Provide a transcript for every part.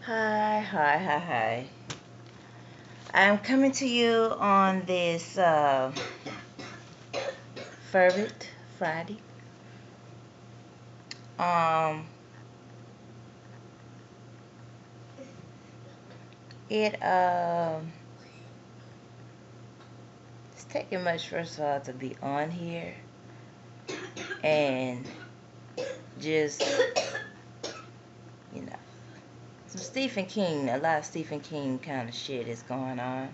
Hi. I'm coming to you on this Fervid Friday. Um, it it's taking much first of all to be on here and just you know some Stephen King, a lot of Stephen King kind of shit is going on.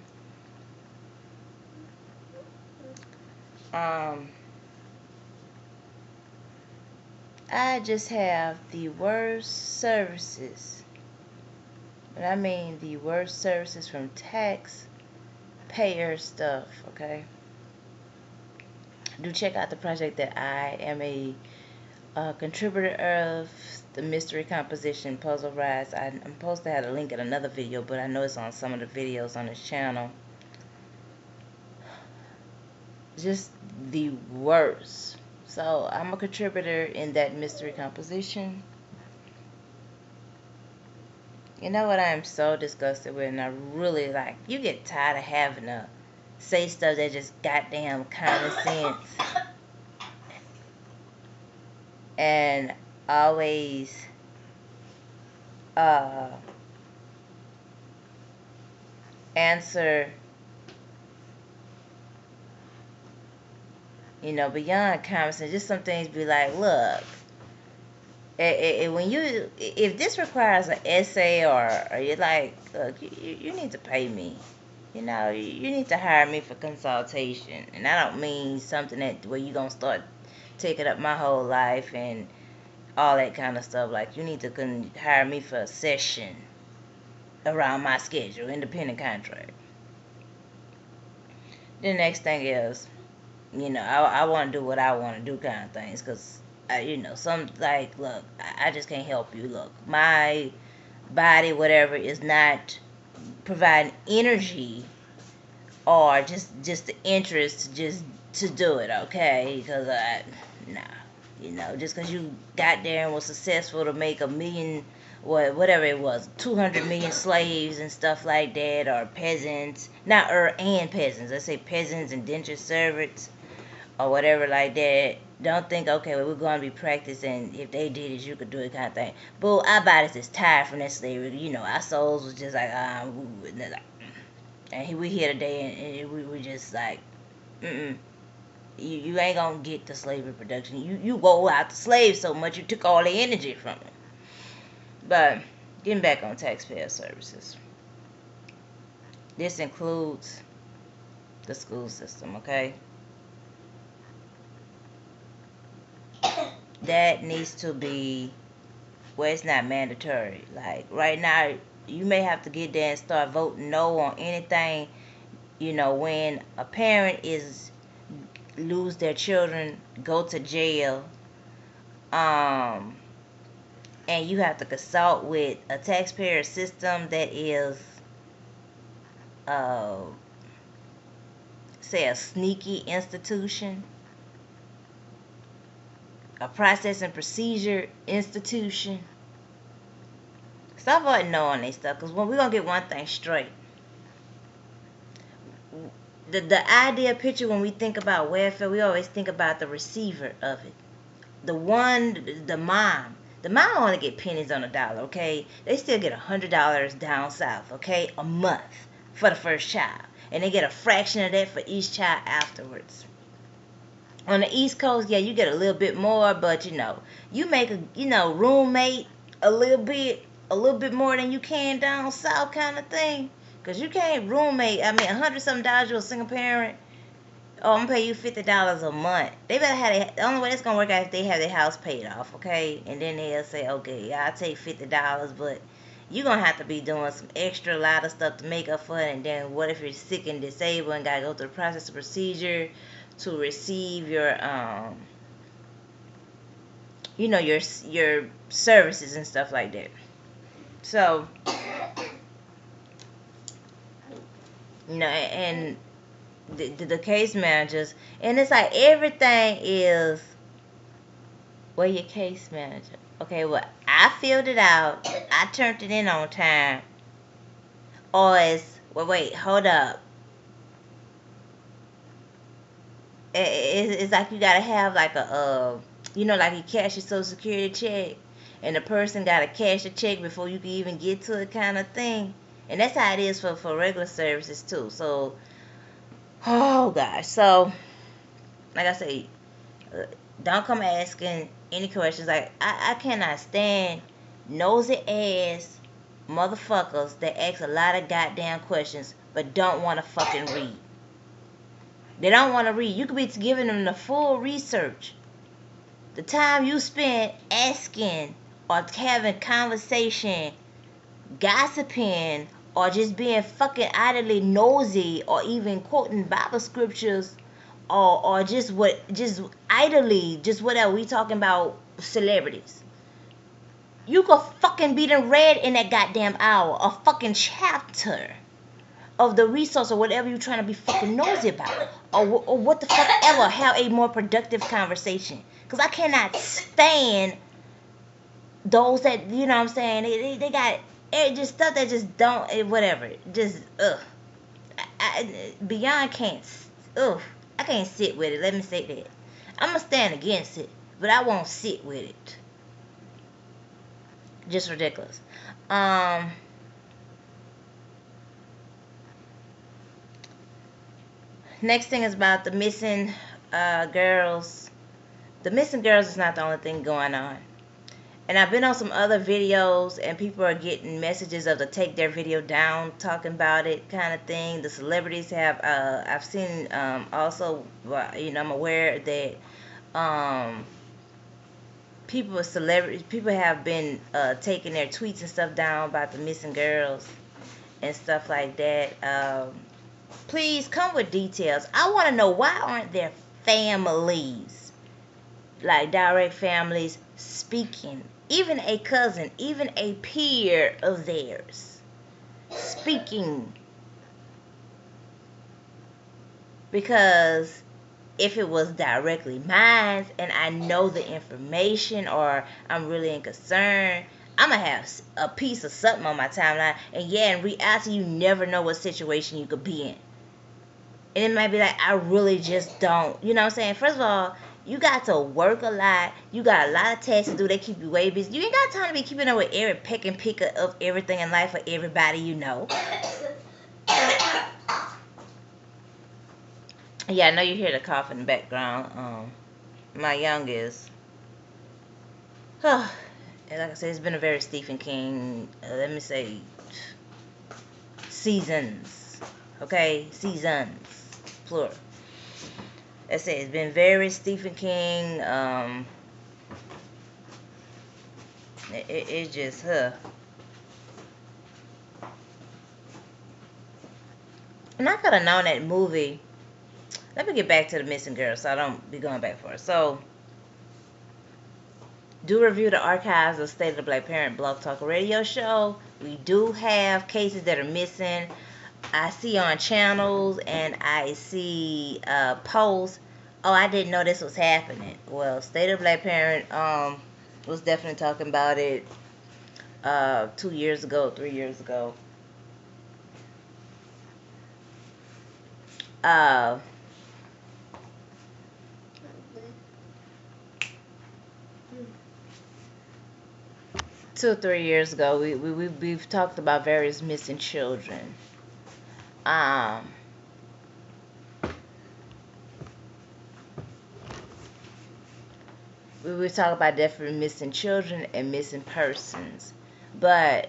Um, I just have the worst services. But I mean the worst services from taxpayer stuff, okay? Do check out the project that I am a contributor of, the mystery composition puzzle rise. I'm supposed to have a link in another video, but I know it's on some of the videos on this channel. Just the worst. So I'm a contributor in that mystery composition. You know what I am so disgusted with, and I really like, you get tired of having to say stuff that just goddamn common sense and always answer, beyond common sense. Just some things be like, look, when you, if this requires an essay or you're like, look, you need to pay me. You need to hire me for consultation. And I don't mean something that where you gonna start taking up my whole life and all that kind of stuff. Like, you need to hire me for a session around my schedule, independent contract. The next thing is, I want to do what I want to do kind of things. Because, some, like, look, I just can't help you. Look, my body, whatever, is not providing energy or just the interest just to do it, okay? Because, just because you got there and was successful to make 1 million, whatever it was, 200 million slaves and stuff like that, or peasants, and peasants, let's say peasants, indentured servants, or whatever like that. Don't think, okay, well, we're going to be practicing, if they did it, you could do it kind of thing. But our bodies is tired from that slavery. Our souls was just like, and we here today, and we just like, you ain't gonna get the slave reproduction. You go out the slaves so much, you took all the energy from them. But getting back on taxpayer services, this includes the school system, okay? That needs to be where it's not mandatory. Like right now, you may have to get there and start voting no on anything. When a parent lose their children, go to jail, and you have to consult with a taxpayer system that is, say, a sneaky institution, a process and procedure institution. Stop voting no on this stuff, because we're going to get one thing straight. The idea picture, when we think about welfare, we always think about the receiver of it. The mom. The mom only get pennies on a dollar, okay? They still get $100 down south, okay? A month for the first child. And they get a fraction of that for each child afterwards. On the East Coast, yeah, you get a little bit more, but you make a roommate a little bit more than you can down south kind of thing. Because you can't roommate, $100-something, you're a single parent. Oh, I'm gonna pay you $50 a month. They better have the only way it's gonna work out if they have their house paid off, okay? And then they'll say, okay, I'll take $50, but you're gonna have to be doing some extra lot of stuff to make up for it. And then what if you're sick and disabled and gotta go through the process of procedure to receive your your services and stuff like that. So, and the case managers, and it's like everything is, well, your case manager. Okay, well, I filled it out. I turned it in on time. Or it's, well, wait, hold up. It's like you gotta have like a, like you cash your Social Security check, and the person gotta cash the check before you can even get to it, kind of thing. And that's how it is for regular services too. So, oh gosh. So, like I say, uh, don't come asking any questions. Like I cannot stand nosy ass motherfuckers that ask a lot of goddamn questions but don't want to fucking read. They don't want to read. You could be giving them the full research. The time you spend asking or having conversation, gossiping, or just being fucking idly nosy, or even quoting Bible scriptures, or just idly, just whatever. We talking about celebrities. You could fucking be done read in that goddamn hour a fucking chapter of the resource or whatever you're trying to be fucking nosy about, or what the fuck ever. Have a more productive conversation, because I cannot stand those that, you know what I'm saying, they got just stuff that just don't, whatever, just beyond can't, I can't sit with it. Let me say that. I'm gonna stand against it, but I won't sit with it. Just ridiculous. Next thing is about the missing girls. The missing girls is not the only thing going on. And I've been on some other videos, and people are getting messages of to take their video down, talking about it, kind of thing. The celebrities have, I've seen, also, I'm aware that people have been taking their tweets and stuff down about the missing girls and stuff like that. Please come with details. I want to know, why aren't there families, like direct families, speaking? Even a cousin, even a peer of theirs, speaking. Because if it was directly mine and I know the information, or I'm really in concern, I'm going to have a piece of something on my timeline. And yeah, in reality, you never know what situation you could be in. And it might be like, I really just don't. You know what I'm saying? First of all, you got to work a lot. You got a lot of tasks to do. They keep you way busy. You ain't got time to be keeping up with every peck and pick of everything in life for everybody you know. Yeah, I know you hear the cough in the background. My youngest. Like I said, it's been a very Stephen King, let me say, seasons. Okay? Seasons. Plural. I said, it's been very Stephen King. It's just, And I could have known that movie. Let me get back to the missing girl so I don't be going back for it. So, do review the archives of State of the Black Parent Blog Talk Radio Show. We do have cases that are missing. I see on channels, and I see posts. Oh, I didn't know this was happening. Well, State of Black Parent was definitely talking about it 2 years ago, 3 years ago. 2 or 3 years ago, we've talked about various missing children. We talk about different missing children and missing persons, but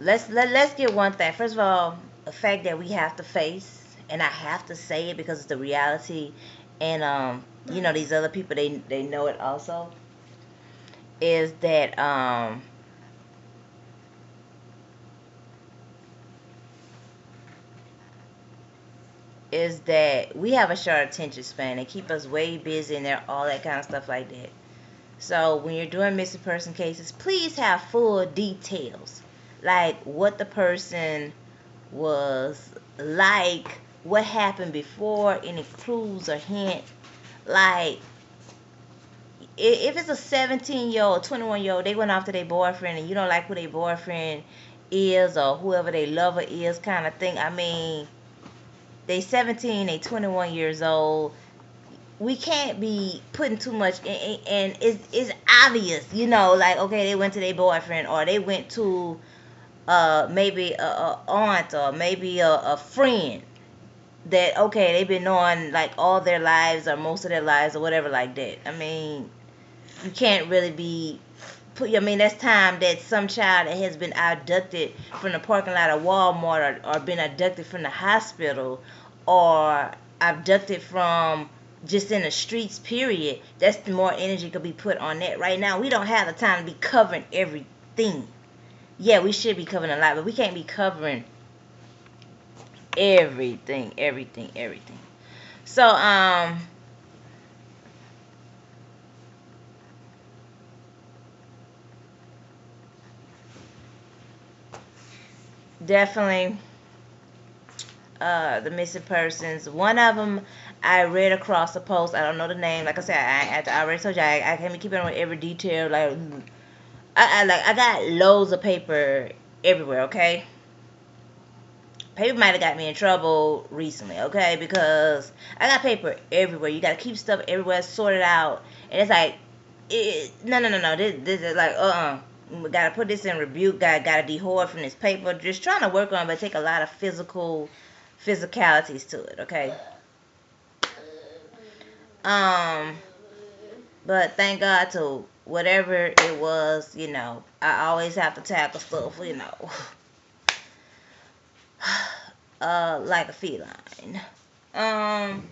let's get one thing. First of all, the fact that we have to face, and I have to say it because it's the reality, and these other people, they know it also, is that we have a short attention span. They keep us way busy and all that kind of stuff like that. So when you're doing missing person cases, please have full details, like what the person was like, what happened before, any clues or hint. Like, if it's a 17-year-old, 21-year-old, they went off to their boyfriend, and you don't like who their boyfriend is or whoever their lover is, kind of thing. I mean, they 17, they 21 years old. We can't be putting too much in, and it's obvious, like, okay, they went to their boyfriend, or they went to maybe a aunt, or maybe a friend that, okay, they've been knowing like all their lives or most of their lives or whatever like that. I mean, you can't really be I mean, that's time that some child that has been abducted from the parking lot of Walmart, or been abducted from the hospital, or abducted from just in the streets, period. That's the more energy could be put on that. Right now, we don't have the time to be covering everything. Yeah, we should be covering a lot, but we can't be covering everything, everything, everything. So, definitely, the missing persons. One of them, I read across the post. I don't know the name. Like I said, I already told you, I can't be keeping on with every detail. Like, I got loads of paper everywhere. Okay, paper might have got me in trouble recently. Okay, because I got paper everywhere. You gotta keep stuff everywhere sorted out, and it's like, no. This is like, we gotta put this in rebuke. Gotta dehoard from this paper. Just trying to work on, it, but take a lot of physicalities to it. Okay. Um, but thank God to whatever it was, I always have to tackle stuff, like a feline. Um,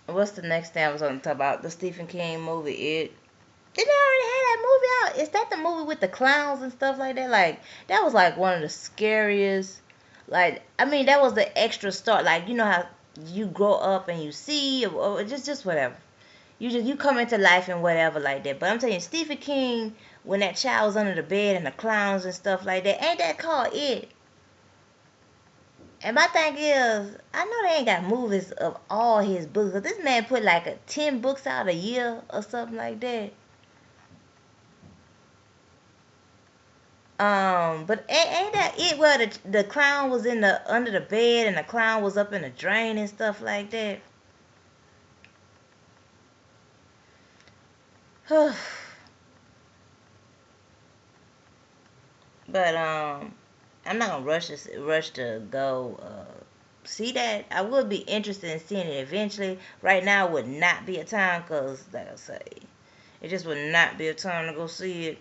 what's the next thing I was going to talk about? The Stephen King movie. Did they already have that movie out? Is that the movie with the clowns and stuff like that? Like, that was like one of the scariest. Like, I mean, that was the extra start. Like, you know how you grow up and you see, or just whatever. You come into life and whatever like that. But I'm telling you, Stephen King, when that child was under the bed and the clowns and stuff like that, ain't that called It? And my thing is, I know they ain't got movies of all his books. 'Cause this man put like 10 books out a year or something like that. But ain't that it? Where the clown was in the under the bed and the clown was up in the drain and stuff like that. But I'm not gonna rush to go see that. I would be interested in seeing it eventually. Right now would not be a time, because like I say, it just would not be a time to go see it.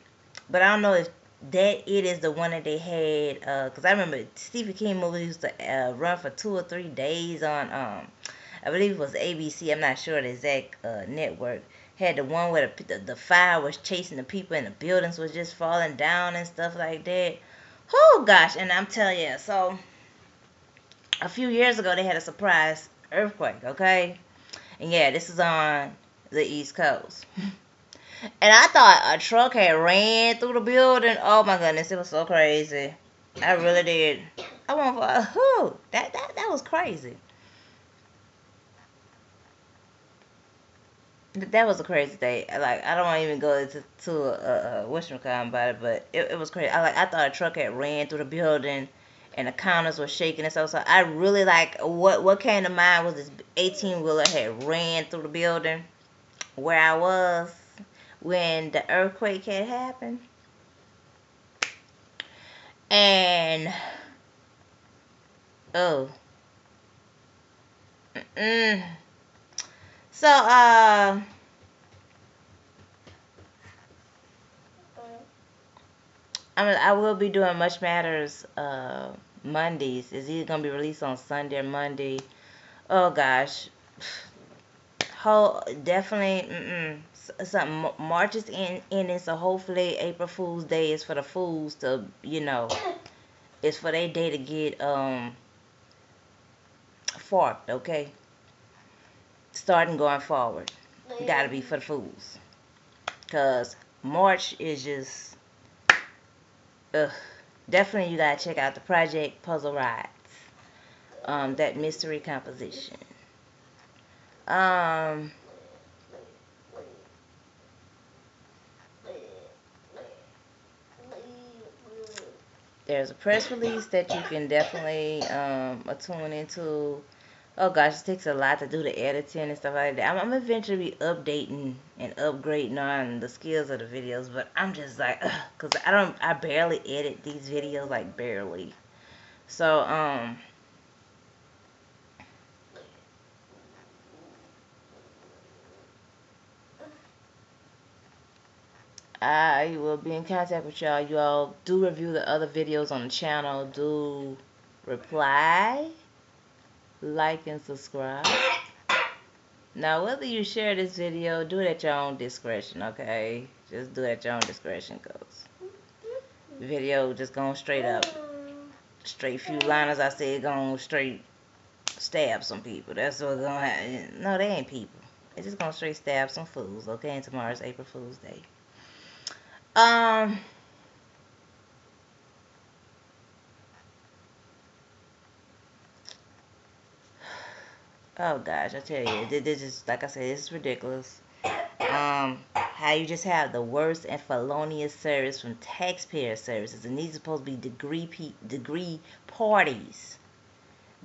But I don't know if that it is the one that they had, because I remember Stephen King movies used to run for 2 or 3 days on I believe it was ABC. I'm not sure the exact network. Had the one where the fire was chasing the people and the buildings was just falling down and stuff like that. Oh gosh, and I'm telling you, so a few years ago they had a surprise earthquake, okay? And yeah, this is on the East Coast. And I thought a truck had ran through the building. Oh my goodness, it was so crazy. I really did. I want for who? That was crazy. That was a crazy day. Like, I don't want to even go into whatchamacallit about it, but it was crazy. I thought a truck had ran through the building, and the counters were shaking and stuff. So I really like what came to mind was this 18-wheeler had ran through the building where I was when the earthquake had happened. And oh, mm. So I will be doing Much Matters Mondays. It's either gonna be released on Sunday or Monday. Oh gosh, definitely. Something March is ending, so hopefully April Fool's Day is for the fools to, it's for their day to get forked. Okay, starting going forward, gotta be for the fools, cause March is just ugh. Definitely, you gotta check out the Project Puzzle Rides. That mystery composition. Um, there's a press release that you can definitely attune into. Oh gosh, it takes a lot to do the editing and stuff like that. I'm eventually be updating and upgrading on the skills of the videos, but I'm just like, cause I barely edit these videos, like barely. So I will be in contact with y'all. You all do review the other videos on the channel. Do reply, like, and subscribe. Now, whether you share this video, do it at your own discretion, okay? Just do it at your own discretion, cause video just going straight up. Straight few liners I said going straight stab some people. That's what's gonna happen. No, they ain't people. They just gonna straight stab some fools, okay? And tomorrow's April Fool's Day. Oh gosh, I tell you, this is, like I said, this is ridiculous. How you just have the worst and felonious service from taxpayer services, and these are supposed to be degree parties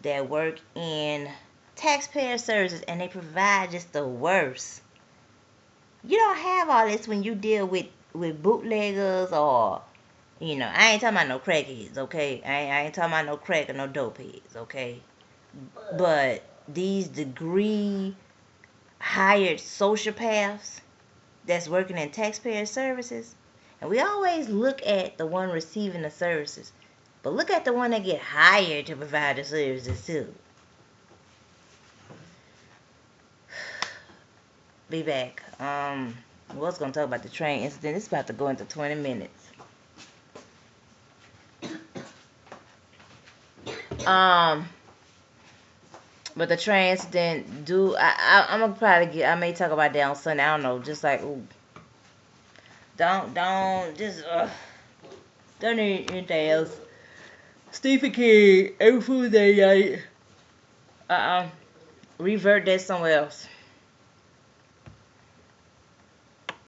that work in taxpayer services, and they provide just the worst. You don't have all this when you deal with bootleggers, or I ain't talking about no crackheads, okay? I ain't talking about no crack or no dope heads, okay? But these degree hired sociopaths that's working in taxpayer services, and we always look at the one receiving the services, but look at the one that get hired to provide the services too. Be back. Was gonna talk about the train incident. It's about to go into 20 minutes. But the train incident, I'm gonna probably I may talk about that on Sunday. I don't know. Just like, ooh, don't don't need anything else. Stephen King, April Fool's Day, revert that somewhere else.